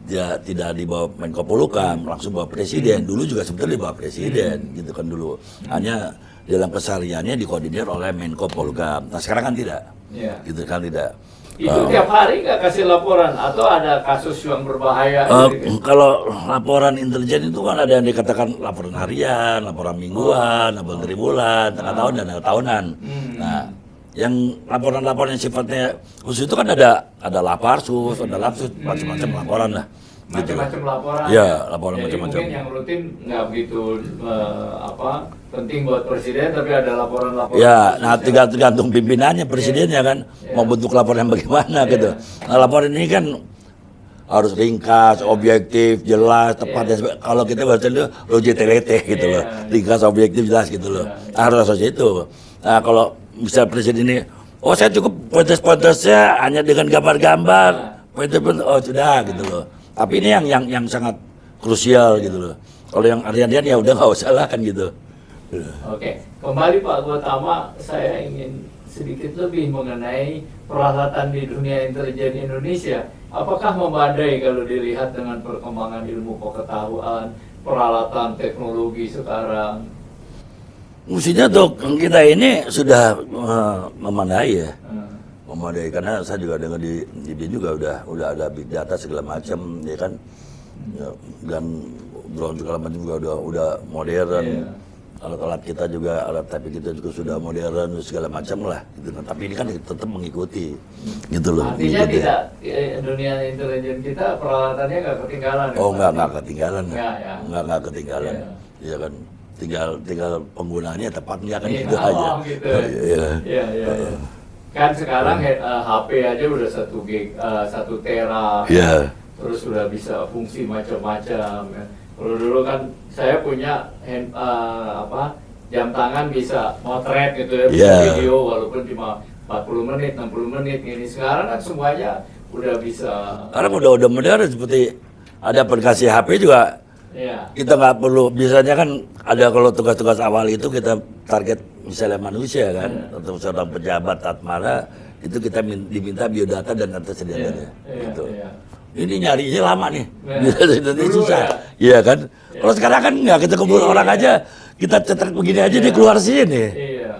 dia tidak di bawah Menko Polhukam, langsung bawa presiden. Dulu juga sebetulnya di bawah presiden gitu kan dulu. Hanya dalam kesehariannya dikoordinir oleh Menko Polhukam. Nah sekarang kan tidak, Iya. gitu kan tidak. Itu tiap hari nggak kasih laporan atau ada kasus yang berbahaya? gitu? Kalau laporan intelijen itu kan ada yang dikatakan laporan harian, laporan mingguan, laporan tribulan, tengah tahun dan tengah tahunan. Nah, yang laporan-laporan yang sifatnya khusus itu kan ada laparsus, ada lapsus, macam-macam laporan lah. Gitu. Macam-macam laporan. Iya, laporan Jadi macam-macam. mungkin yang rutin nggak begitu penting buat presiden, tapi ada laporan-laporan. Ya, khusus nah ya. tergantung pimpinannya, presidennya kan mau bentuk laporan yang bagaimana gitu. Nah, laporan ini kan harus ringkas, objektif, jelas, tepat. Dan kalau kita baca itu logitelete gitu loh, ringkas, objektif, jelas gitu loh. Harus seperti itu. Nah, kalau bisa presiden ini, oh saya cukup pointer-pointernya hanya dengan gambar-gambar, pointer-pointer, oh sudah gitu loh. Tapi ini yang sangat krusial gitu loh. Kalau yang harian ya udah nggak usah lah kan gitu. Oke, kembali Pak Gotama, saya ingin sedikit lebih mengenai peralatan di dunia intelijen Indonesia. Apakah memadai kalau dilihat dengan perkembangan ilmu pengetahuan, peralatan teknologi sekarang? Mestinya dok kita ini sudah memadai ya, Hmm. memadai karena saya juga dengar di BIN juga udah ada big data segala macam ya kan, ya, dan drone segala macam juga udah modern. Iya. Alat-alat kita juga, alat typing kita juga sudah modern segala macam lah gitu kan. Tapi ini kan tetap mengikuti gitu loh. Artinya mengikuti. tidak, dunia intelijen kita peralatannya nggak ketinggalan. ya, Oh Pak? nggak ketinggalan. Nggak, ya. Nggak ketinggalan. Iya. Iya kan. Tinggal penggunaannya tepat nggak kan Iya, gitu aja. oh, gitu. Iya. Iya. Kan sekarang HP aja udah 1 tera. Iya. Terus sudah bisa fungsi macam-macam. Ya. Kalau dulu kan saya punya jam tangan bisa motret gitu ya, bisa Iya. video walaupun cuma 40 menit, 60 menit ini. Sekarang kan semuanya udah bisa. Sekarang udah modern seperti ada aplikasi HP juga. Ya. Kita nggak perlu, biasanya kan ada kalau tugas-tugas awal itu kita target misalnya manusia kan, atau seorang pejabat Atmara itu kita diminta biodata dan ketersediaannya. Iya, Gitu. iya. Ini nyarinya lama nih, Iya. nanti Dulu susah, ya? iya kan? Kalau sekarang kan nggak, kita kumpul Iya. orang aja, kita cetak begini aja dia keluar sini, Iya.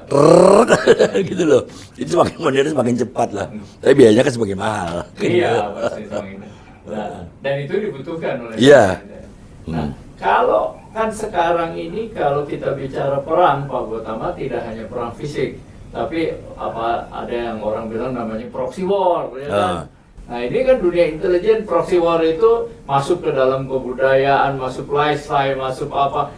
gitu loh. Itu semakin modern semakin cepat lah, tapi biayanya kan semakin mahal. Iya, pasti semakin. Nah, dan itu dibutuhkan oleh Iya. presiden. Nah, kalau kan sekarang ini kalau kita bicara perang, Pak Gotama, tidak hanya perang fisik, tapi ada yang orang bilang namanya proxy war, ya kan? Nah ini kan dunia intelijen, proxy war itu masuk ke dalam kebudayaan, masuk lifestyle, masuk apa,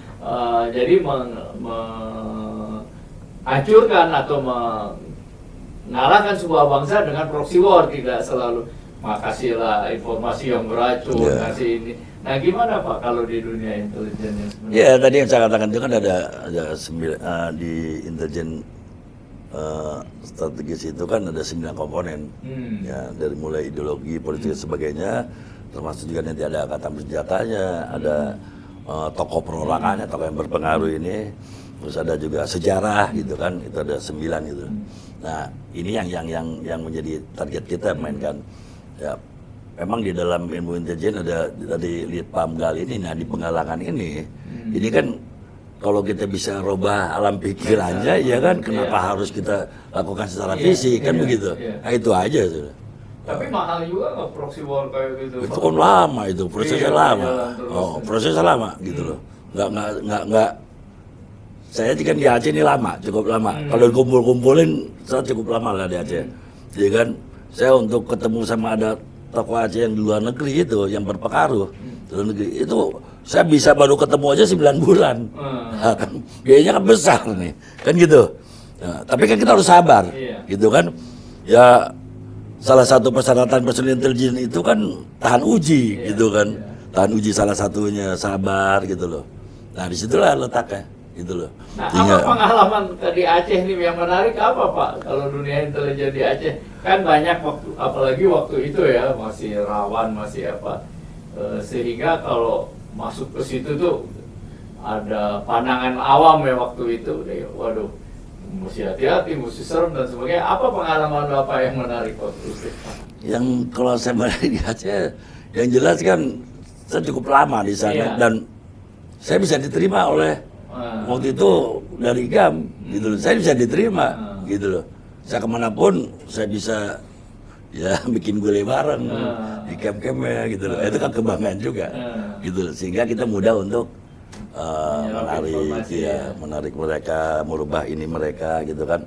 jadi menghancurkan atau mengalahkan sebuah bangsa dengan proxy war, tidak selalu makasihlah informasi yang beracun, kasih ini. Nah gimana Pak kalau di dunia intelijen yang sebenarnya? Ya tadi yang saya katakan itu kan ada di intelijen strategis itu kan ada 9 komponen, ya dari mulai ideologi, politik dan sebagainya, termasuk juga nanti ada angkatan bersenjatanya, ada tokoh perorangannya, tokoh yang berpengaruh ini, terus ada juga sejarah gitu kan, itu ada 9 gitu. Nah ini yang menjadi target kita mainkan. Ya, memang di dalam ilmu intelijen ada tadi lihat Pamgal ini, nah di penggalangan ini kan kalau kita bisa rubah alam pikirannya, ya kan kenapa harus kita lakukan secara fisik kan begitu? Nah itu aja sudah. Tapi mahal juga nggak proxy war kayak gitu? Itu kan lama itu, prosesnya lama. Prosesnya lama gitu loh. Nggak. Saya kan di Aceh ini lama, cukup lama. Kalau kumpul-kumpulin, saya cukup lama lah di Aceh. Jadi kan saya untuk ketemu sama ada tokoh Aceh yang di luar negeri itu, yang berpengaruh di luar negeri itu, saya bisa baru ketemu aja 9 bulan. Nah, kan, biayanya kan besar nih, kan gitu. Nah, tapi kan kita harus sabar, gitu kan. Ya salah satu persyaratan personil intelijen itu kan tahan uji, gitu kan. Tahan uji salah satunya, sabar gitu loh. Nah disitulah letaknya. Gitu loh. Nah, apa pengalaman di Aceh ini yang menarik apa Pak? Kalau dunia intelijen di Aceh kan banyak waktu, apalagi waktu itu ya masih rawan, masih apa, sehingga kalau masuk ke situ tuh ada pandangan awam ya waktu itu, waduh, mesti hati-hati, mesti serem dan sebagainya. Apa pengalaman Bapak yang menarik waktu itu? Yang kalau saya balik di Aceh, yang jelas kan saya cukup lama di sana dan saya bisa diterima oleh waktu itu dari GAM gitu loh, saya bisa diterima gitu loh. Saya kemanapun saya bisa ya bikin gule bareng di camp-campnya gitu loh. Itu kan kebanggaan juga gitu loh. Sehingga kita mudah untuk menarik mereka, merubah ini mereka gitu kan.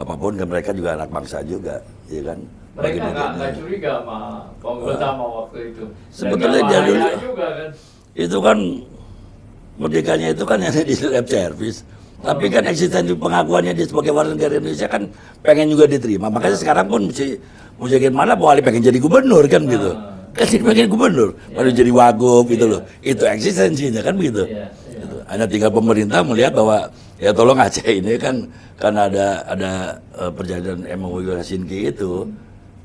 Apapun kan mereka juga anak bangsa juga, ya kan. Mereka nggak curiga sama Gotama waktu itu. Sebetulnya dia dulu juga, kan? Itu kan merdekanya itu kan yang di lab service, tapi kan eksistensi pengakuannya dia sebagai warga negara Indonesia kan pengen juga diterima. Makanya sekarang pun mau jadi mana, Pak Ali pengen jadi gubernur kan gitu, kan dia pengen gubernur, baru jadi wagub gitu loh. Itu eksistensinya kan begitu. Gitu. Hanya tinggal pemerintah melihat bahwa ya tolong Aceh ini kan ada perjanjian MOU Helsinki itu,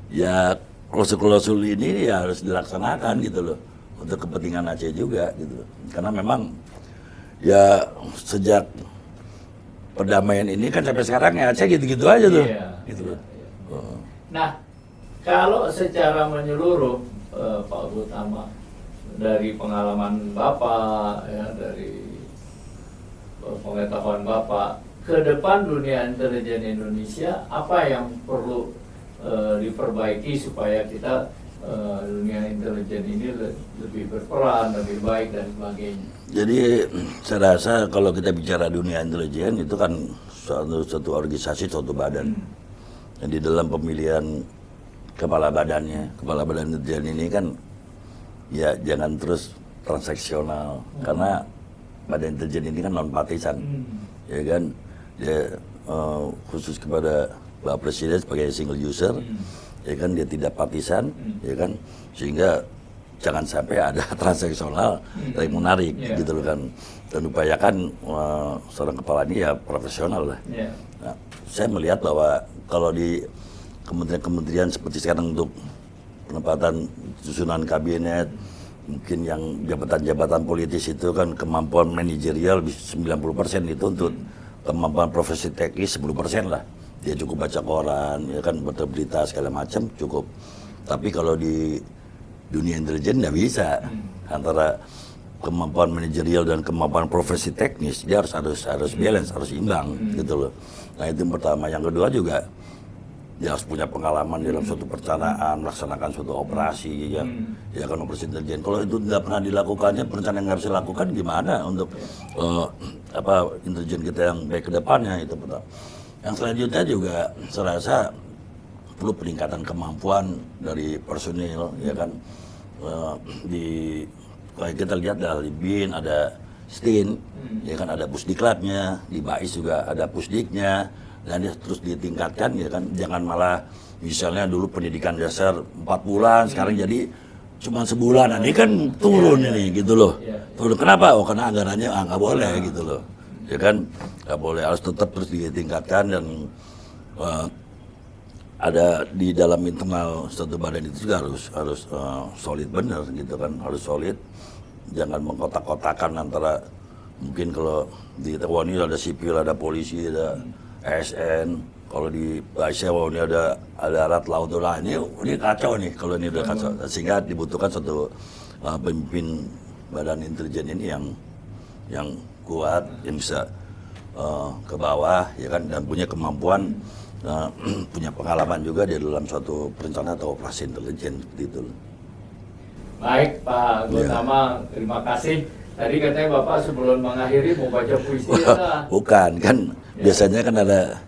ya klausul-klausul ini ya harus dilaksanakan gitu loh untuk kepentingan Aceh juga gitu. Karena memang ya sejak perdamaian ini kan sampai sekarang ya Aceh gitu-gitu aja tuh. Gitu. Nah, kalau secara menyeluruh Pak Gotama, dari pengalaman Bapak ya, dari pengetahuan Bapak, ke depan dunia intelijen Indonesia apa yang perlu diperbaiki supaya kita dunia intelijen ini lebih berperan, lebih baik dan sebagainya. Jadi saya rasa kalau kita bicara dunia intelijen itu kan satu organisasi, suatu badan. Dan di dalam pemilihan kepala badan intelijen ini kan ya jangan terus transaksional, karena badan intelijen ini kan non partisan, ya kan. Dia khusus kepada Bapak Presiden sebagai single user. Ya kan, dia tidak partisan, ya kan, sehingga jangan sampai ada transaksional yang menarik gitu loh kan, dan upayakan seorang kepala ini ya profesional lah. Nah, saya melihat bahwa kalau di kementerian-kementerian seperti sekarang untuk penempatan susunan kabinet, mungkin yang jabatan-jabatan politis itu kan kemampuan manajerial 90% itu, untuk kemampuan profesi teknis 10% lah. Dia cukup baca koran, ya kan, baca berita segala macam cukup. Tapi kalau di dunia intelijen nggak bisa, antara kemampuan manajerial dan kemampuan profesi teknis dia harus balance, harus imbang gitu loh. Nah itu yang pertama. Yang kedua juga dia harus punya pengalaman dalam suatu perencanaan, melaksanakan suatu operasi, ya kan operasi intelijen. Kalau itu tidak pernah dilakukannya, perencanaan yang harus dilakukan gimana untuk intelijen kita yang baik ke depannya itu pertama. Yang selanjutnya juga saya rasa perlu peningkatan kemampuan dari personil, ya kan. Kayak kita lihat dari BIN ada STIN, ya kan, ada pusdiklatnya, di BAIS juga ada pusdiknya, dan dia terus ditingkatkan, ya kan. Jangan malah misalnya dulu pendidikan dasar 4 bulan, sekarang jadi cuma sebulan. Nah, ini kan turun ini gitu loh. Turun kenapa? Oh, karena anggarannya nggak boleh gitu loh, ya kan, nggak boleh, harus tetap terus ditingkatkan. Dan ada di dalam internal satu badan itu juga harus solid benar gitu kan, harus solid. Jangan mengkotak-kotakan antara, mungkin kalau di TNI ada sipil, ada polisi, ada ASN, kalau di ASN ini ada darat, laut, nah ini kacau nih kalau ini udah kacau. Sehingga dibutuhkan satu pemimpin badan intelijen ini yang kuat, yang bisa ke bawah, ya kan, dan punya kemampuan, punya pengalaman juga di dalam suatu perencanaan atau operasi intelijen seperti itu. Baik Pak Gautama, terima kasih. Tadi katanya Bapak sebelum mengakhiri mau baca puisi ya? Bukan, kan biasanya kan ada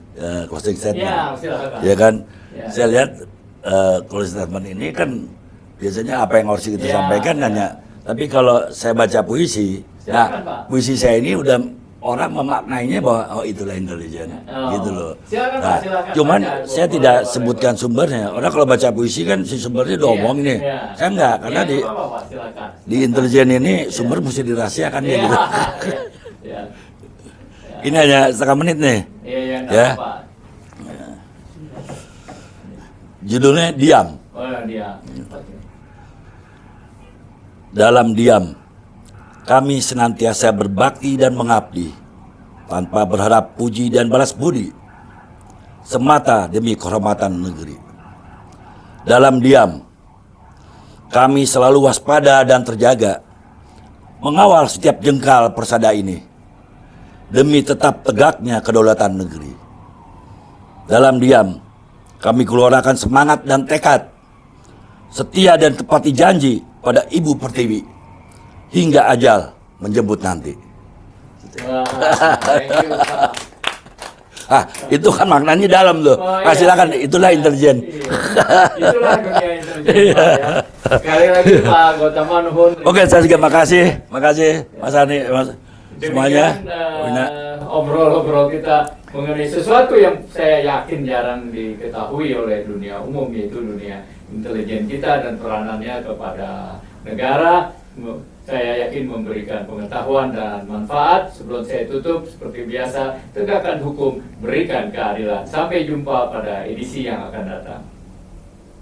closing statement. Ya, silakan. Ya kan, Ya. saya lihat closing statement ini kan biasanya apa yang harus kita sampaikan nanya. Tapi kalau saya baca puisi, Silakan, Pak. puisi saya ini udah orang memaknainya bahwa oh itulah intelijen, gitu loh. Silakan, Pak, silakan. Cuman Baca, saya boleh, tidak boleh, sebutkan sumbernya. Orang kalau baca puisi kan si sumbernya udah omong nih. Saya enggak, karena di Pak, silakan. di intelijen ini sumber mesti dirahasiakan ya, gitu. Ya. Ini hanya setengah menit nih. Iya, Ya. Pak. Judulnya Diam. Oh, dia. Dalam diam, kami senantiasa berbakti dan mengabdi, tanpa berharap puji dan balas budi, semata demi kehormatan negeri. Dalam diam, kami selalu waspada dan terjaga, mengawal setiap jengkal persada ini, demi tetap tegaknya kedaulatan negeri. Dalam diam, kami keluarkan semangat dan tekad, setia dan tepati janji pada Ibu Pertiwi, hingga ajal menjemput nanti. Wah, thank you, Pak. Itu kan maknanya dalam loh. Oh, Silakan, itulah intelijen. Iya. Itulah dunia intelijen, Pak, ya. Sekali lagi Pak Gautama nuhun. Oke, saya juga makasih Mas Ani, Mas semuanya. Obrol-obrol kita mengenai sesuatu yang saya yakin jarang diketahui oleh dunia umum, yaitu dunia intelijen kita dan peranannya kepada negara. Saya yakin memberikan pengetahuan dan manfaat. Sebelum saya tutup, seperti biasa, tegakkan hukum, berikan keadilan. Sampai jumpa pada edisi yang akan datang.